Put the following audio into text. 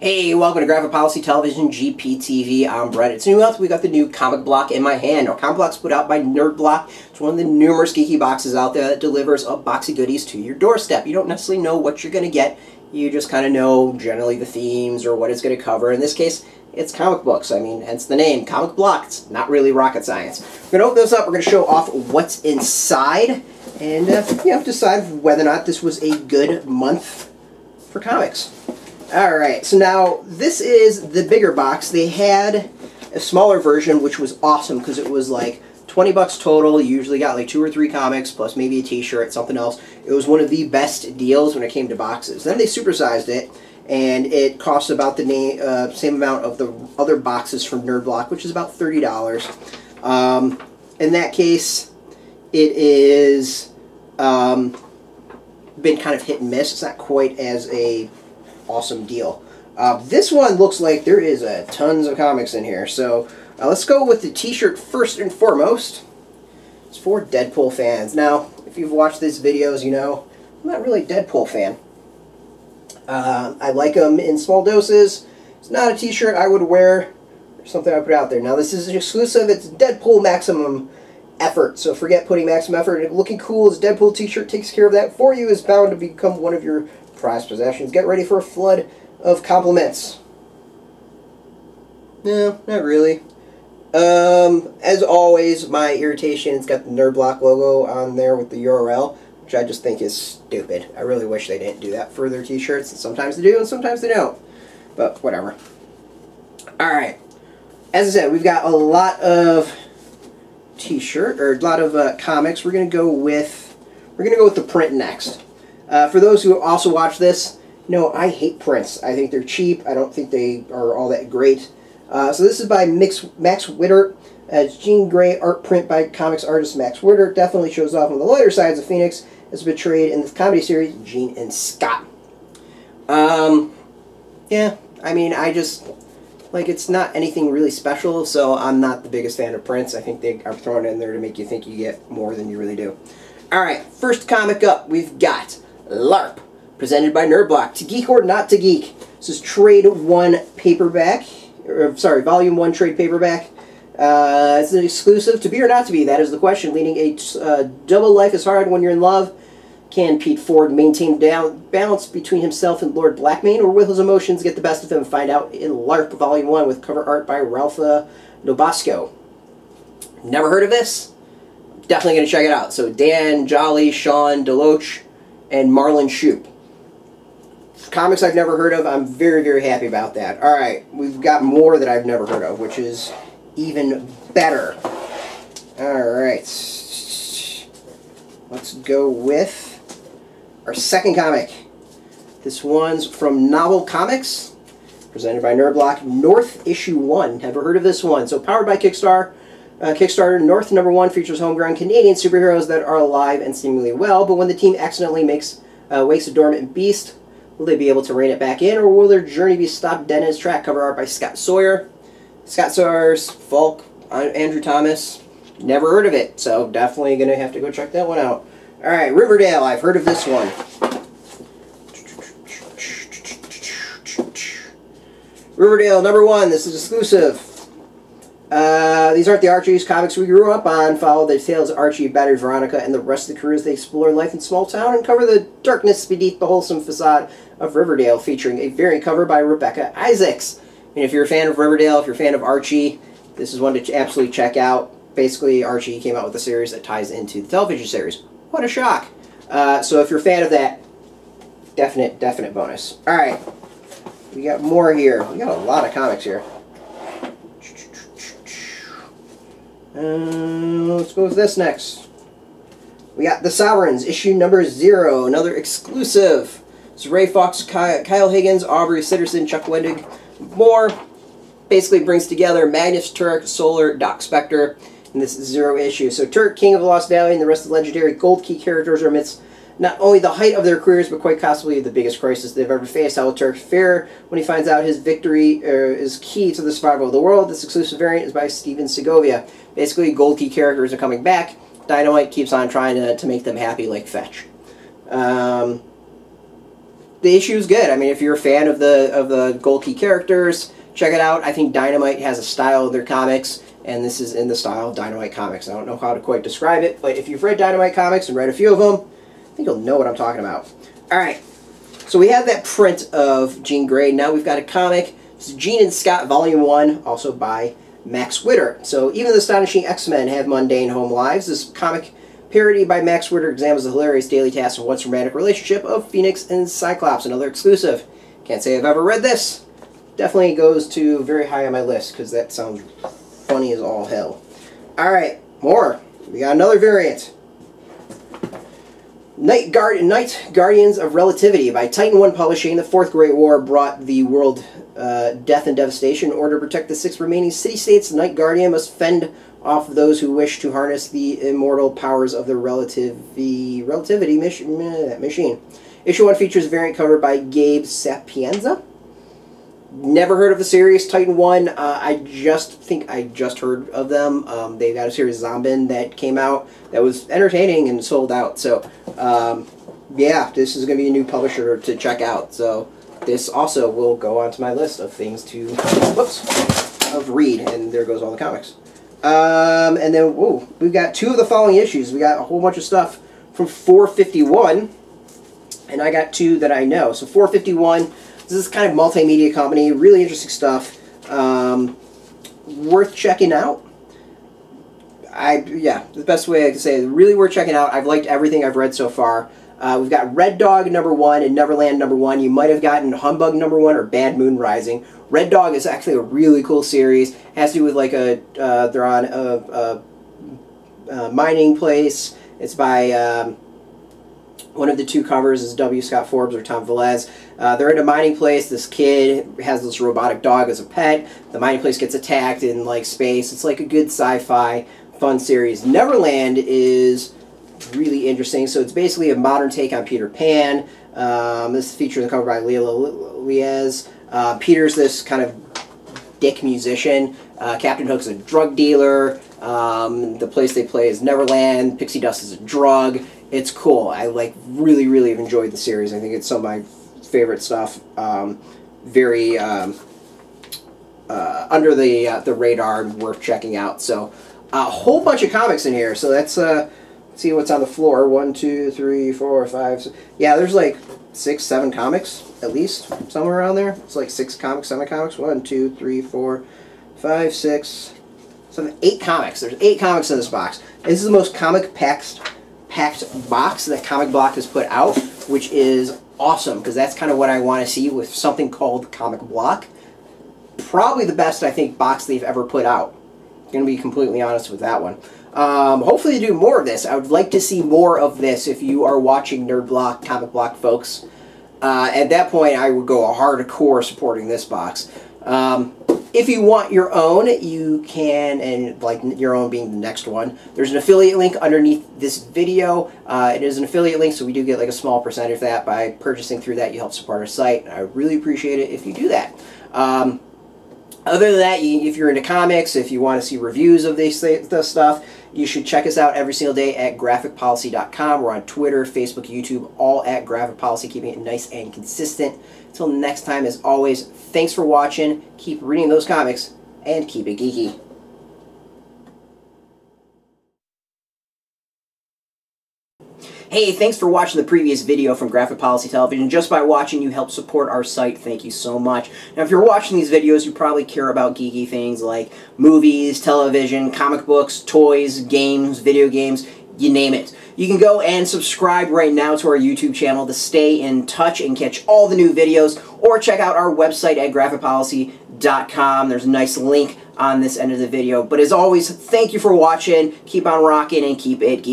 Hey, welcome to Graphic Policy Television, GPTV. I'm Brett. It's a new month. We got the new comic block in my hand. Our comic block's put out by Nerd Block. It's one of the numerous geeky boxes out there that delivers a box of goodies to your doorstep. You don't necessarily know what you're going to get. You just kind of know generally the themes or what it's going to cover. In this case, it's comic books. I mean, hence the name, comic block. It's not really rocket science. We're going to open this up. We're going to show off what's inside and decide whether or not this was a good month for comics. Alright, so now this is the bigger box. They had a smaller version, which was awesome because it was like 20 bucks total. You usually got like 2 or 3 comics plus maybe a t-shirt, something else. It was one of the best deals when it came to boxes. Then they supersized it, and it costs about the same amount of the other boxes from Nerd Block, which is about $30. In that case, it is been kind of hit and miss. It's not quite as a awesome deal. This one looks like there is tons of comics in here. So let's go with the t-shirt first and foremost. It's for Deadpool fans. Now, if you've watched these videos, you know I'm not really a Deadpool fan. I like them in small doses. It's not a t-shirt I would wear or something I put out there. Now, this is an exclusive. It's Deadpool Maximum Effort. So forget putting maximum effort. Looking cool as Deadpool t-shirt takes care of that for you. Is bound to become one of your prized possessions. Get ready for a flood of compliments. No, not really. As always, my irritation, it's got the Nerd Block logo on there with the URL, which I just think is stupid. I really wish they didn't do that for their t-shirts. Sometimes they do and sometimes they don't. But whatever. Alright. As I said, we've got a lot of comics. We're gonna go with the print next. For those who also watch this, no, I hate prints. I think they're cheap. I don't think they are all that great. So this is by Max Wittert. It's Jean Grey art print by comics artist Max Wittert. Definitely shows off on the lighter sides of Phoenix as portrayed in the comedy series Gene and Scott. Yeah, I mean, it's not anything really special, so I'm not the biggest fan of prints. I think they are thrown in there to make you think you get more than you really do. Alright, first comic up, we've got LARP, presented by Nerd Block. To geek or not to geek? This is Trade 1 paperback. Volume 1 trade paperback. It's an exclusive. To be or not to be? That is the question. Leading a double life is hard when you're in love. Can Pete Ford maintain balance between himself and Lord Blackmane, or will his emotions get the best of him? Find out in LARP Volume 1 with cover art by Ralph Nobosco. Never heard of this? Definitely going to check it out. So Dan Jolly, Sean Deloach, and Marlon Shoup. Comics I've never heard of. I'm very, very happy about that. Alright, we've got more that I've never heard of, which is even better. Alright. Let's go with our second comic. This one's from Novel Comics, presented by Nerd Block. North Issue 1. Never heard of this one. So powered by Kickstarter. Kickstarter North #1 features homegrown Canadian superheroes that are alive and seemingly well, but when the team accidentally wakes a dormant beast, will they be able to rein it back in, or will their journey be stopped dead in its track? Cover art by Scott Sawyer. Scott Sawyer's Falk, Andrew Thomas. Never heard of it, so definitely going to have to go check that one out. Alright, Riverdale. I've heard of this one. Riverdale #1. This is exclusive. These aren't the Archie's comics we grew up on. Follow the tales of Archie, battered Veronica, and the rest of the crew as they explore life in small town and cover the darkness beneath the wholesome facade of Riverdale, featuring a variant cover by Rebecca Isaacs. And if you're a fan of Riverdale, if you're a fan of Archie, this is one to absolutely check out. Basically, Archie came out with a series that ties into the television series. What a shock. So if you're a fan of that, definite bonus. Alright, we got more here. We got a lot of comics here. Let's go with this next. We got The Sovereigns, issue #0, another exclusive. It's Ray Fox, Kyle Higgins, Aubrey Sitterson, Chuck Wendig, more. Basically brings together Magnus, Turk, Solar, Doc Spectre in this 0 issue. So Turk, King of the Lost Valley, and the rest of the legendary Gold Key characters are amidst not only the height of their careers, but quite possibly the biggest crisis they've ever faced. How will Turk fare when he finds out his victory is key to the survival of the world? This exclusive variant is by Steven Segovia. Basically, Gold Key characters are coming back. Dynamite keeps on trying to make them happy like Fetch. the issue is good. I mean, if you're a fan of the Gold Key characters, check it out. I think Dynamite has a style of their comics, and this is in the style of Dynamite comics. I don't know how to quite describe it, but if you've read Dynamite comics and read a few of them, I think you'll know what I'm talking about. All right, so we have that print of Jean Grey. Now we've got a comic. It's Jean and Scott, Volume 1, also by Max Witter. So even the Astonishing X-Men have mundane home lives. This comic parody by Max Witter examines the hilarious daily tasks of once romantic relationship of Phoenix and Cyclops. Another exclusive. Can't say I've ever read this. Definitely goes to very high on my list because that sounds funny as all hell. Alright, more. We got another variant. Night Guardians of Relativity by Titan One Publishing. The Fourth Great War brought the world death and devastation. In order to protect the 6 remaining city-states, Night Guardian must fend off those who wish to harness the immortal powers of the relativity machine. Issue 1 features a variant cover by Gabe Sapienza. Never heard of the series Titan One. I think I just heard of them. They got a series Zombin that came out that was entertaining and sold out. So yeah, this is going to be a new publisher to check out. So this also will go onto my list of things to read. And there goes all the comics. And then we've got 2 of the following issues. We got a whole bunch of stuff from 451, and I got 2 that I know. So 451. This is kind of multimedia company, really interesting stuff, worth checking out. Yeah, the best way I can say it, really worth checking out. I've liked everything I've read so far. We've got Red Dog #1 and Neverland #1. You might have gotten Humbug #1 or Bad Moon Rising. Red Dog is actually a really cool series. It has to do with like they're on a mining place. It's by one of the 2 covers is W. Scott Forbes or Tom Velez. They're in a mining place. This kid has this robotic dog as a pet. The mining place gets attacked in like space. It's like a good sci-fi fun series. Neverland is really interesting. So it's basically a modern take on Peter Pan. This features a cover by Leila Liez. Peter's this kind of dick musician. Captain Hook's a drug dealer. The place they play is Neverland. Pixie Dust is a drug. It's cool. I really have enjoyed the series. I think it's some of my favorite stuff. Very under the radar and worth checking out. So a whole bunch of comics in here. So let's see what's on the floor. 1, 2, 3, 4, 5. Yeah, there's like 6, 7 comics at least somewhere around there. It's like 6 comics, 7 comics. 1, 2, 3, 4, 5, 6, 7, 8 comics. There's 8 comics in this box. This is the most comic-packed box that Comic Block has put out, which is awesome because that's kind of what I want to see with something called Comic Block. Probably the best, I think, box they've ever put out. I'm going to be completely honest with that one. Hopefully they do more of this. I would like to see more of this if you are watching Nerd Block, Comic Block folks. At that point, I would go hardcore supporting this box. If you want your own, you can, and like your own being the next one, there's an affiliate link underneath this video. It is an affiliate link, so we do get like a small percentage of that. By purchasing through that, you help support our site, and I really appreciate it if you do that. Other than that, if you're into comics, if you want to see reviews of this stuff, you should check us out every single day at graphicpolicy.com. We're on Twitter, Facebook, YouTube, all at Graphic Policy, keeping it nice and consistent. Until next time, as always, thanks for watching. Keep reading those comics, and keep it geeky. Hey, thanks for watching the previous video from Graphic Policy Television. Just by watching, you help support our site. Thank you so much. Now, if you're watching these videos, you probably care about geeky things like movies, television, comic books, toys, games, video games, you name it. You can go and subscribe right now to our YouTube channel to stay in touch and catch all the new videos, or check out our website at graphicpolicy.com. There's a nice link on this end of the video. But as always, thank you for watching. Keep on rocking and keep it geeky.